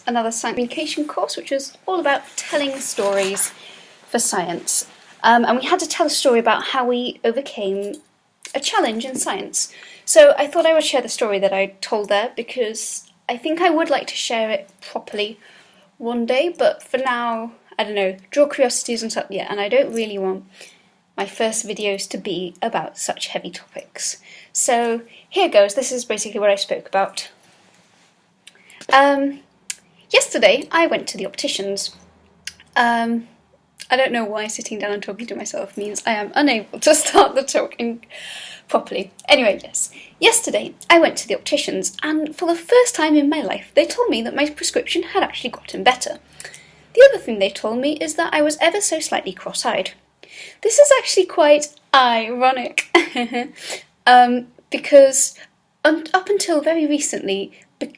another science communication course, which was all about telling stories for science. And we had to tell a story about how we overcame a challenge in science. So I thought I would share the story that I told there, because I think I would like to share it properly one day, but for now, I don't know, draw curiosities and stuff, yeah, and I don't really want my first videos to be about such heavy topics. So here goes, this is basically what I spoke about. Yesterday I went to the opticians. I don't know why sitting down and talking to myself means I am unable to start the talking properly. Anyway, yes. Yesterday I went to the opticians, and for the first time in my life they told me that my prescription had actually gotten better. The other thing they told me is that I was ever so slightly cross-eyed. This is actually quite ironic, because up until very recently,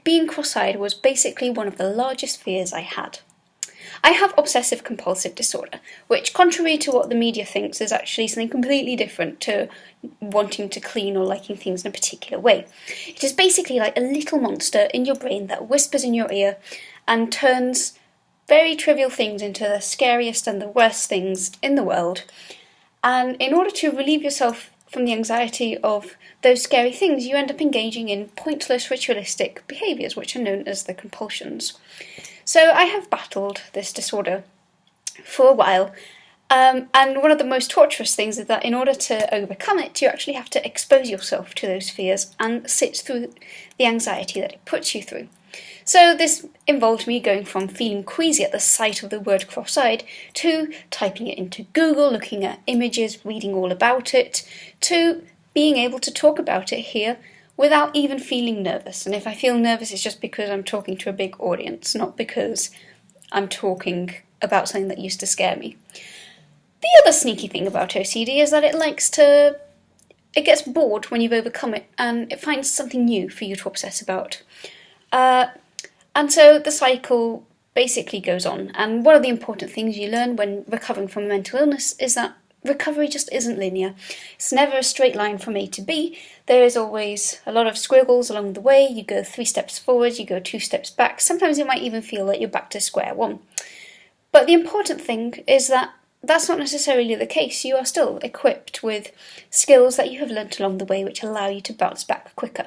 being cross-eyed was basically one of the largest fears I had. I have obsessive-compulsive disorder, which, contrary to what the media thinks, is actually something completely different to wanting to clean or liking things in a particular way. It is basically like a little monster in your brain that whispers in your ear and turns very trivial things into the scariest and the worst things in the world. And in order to relieve yourself from the anxiety of those scary things, you end up engaging in pointless ritualistic behaviours, which are known as the compulsions. So I have battled this disorder for a while, and one of the most torturous things is that in order to overcome it, you actually have to expose yourself to those fears and sit through the anxiety that it puts you through. So this involved me going from feeling queasy at the sight of the word cross-eyed, to typing it into Google, looking at images, reading all about it, to being able to talk about it here without even feeling nervous. And if I feel nervous, it's just because I'm talking to a big audience, not because I'm talking about something that used to scare me. The other sneaky thing about OCD is that it gets bored when you've overcome it, and it finds something new for you to obsess about. And so the cycle basically goes on, and one of the important things you learn when recovering from a mental illness is that recovery just isn't linear. It's never a straight line from A to B. There is always a lot of squiggles along the way. You go 3 steps forward, you go 2 steps back. Sometimes it might even feel like you're back to square one. But the important thing is that that's not necessarily the case. You are still equipped with skills that you have learnt along the way which allow you to bounce back quicker.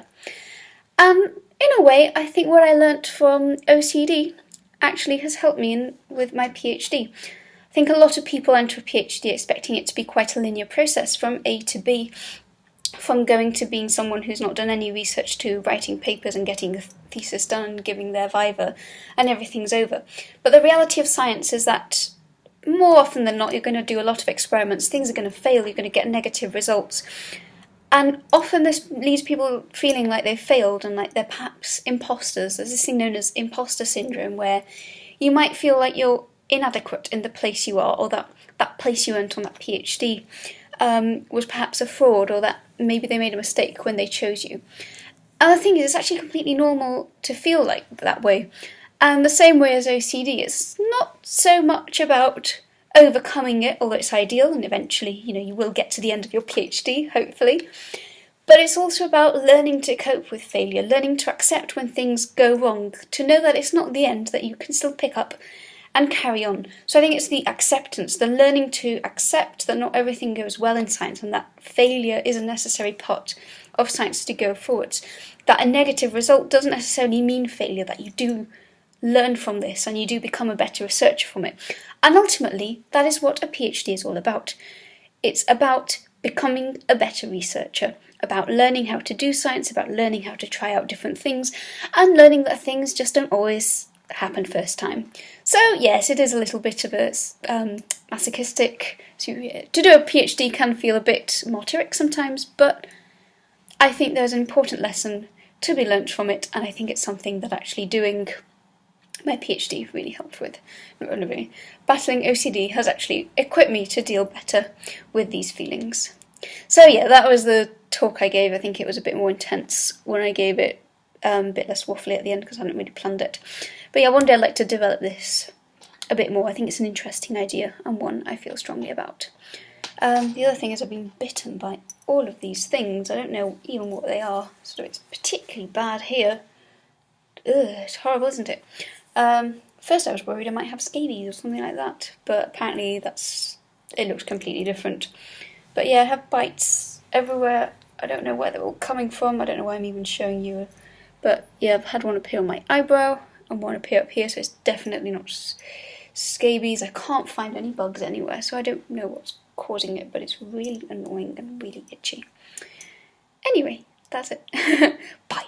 And in a way, I think what I learnt from OCD actually has helped me with my PhD. I think a lot of people enter a PhD expecting it to be quite a linear process from A to B, from going to being someone who's not done any research to writing papers and getting a thesis done and giving their viva and everything's over. But the reality of science is that more often than not you're going to do a lot of experiments, things are going to fail, you're going to get negative results. And often this leaves people feeling like they've failed and like they're perhaps imposters. There's this thing known as imposter syndrome, where you might feel like you're inadequate in the place you are, or that place you went on that PhD was perhaps a fraud, or that maybe they made a mistake when they chose you. And the thing is, it's actually completely normal to feel like that way. And the same way as OCD, it's not so much about overcoming it, although it's ideal, and eventually, you will get to the end of your PhD, hopefully. But it's also about learning to cope with failure, learning to accept when things go wrong, to know that it's not the end, that you can still pick up and carry on. So I think it's the acceptance, the learning to accept that not everything goes well in science, and that failure is a necessary part of science to go forwards. That a negative result doesn't necessarily mean failure, that you do learn from this and you do become a better researcher from it. And ultimately, that is what a PhD is all about. It's about becoming a better researcher, about learning how to do science, about learning how to try out different things, and learning that things just don't always happen first time. So yes, it is a little bit of a masochistic. To do a PhD can feel a bit martyric sometimes, but I think there's an important lesson to be learnt from it, and I think it's something that actually doing my PhD really helped with. Battling OCD has actually equipped me to deal better with these feelings. So yeah, that was the talk I gave. I think it was a bit more intense when I gave it, a bit less waffly at the end because I hadn't really planned it. But yeah, one day I'd like to develop this a bit more. I think it's an interesting idea and one I feel strongly about. The other thing is I've been bitten by all of these things. I don't know even what they are, so it's particularly bad here. Ugh, it's horrible, isn't it? First I was worried I might have scabies or something like that, but apparently it looks completely different. But yeah, I have bites everywhere. I don't know where they're all coming from. I don't know why I'm even showing you. But yeah, I've had one appear on my eyebrow and one appear up here, so it's definitely not scabies. I can't find any bugs anywhere, so I don't know what's causing it, but it's really annoying and really itchy. Anyway, that's it. Bye.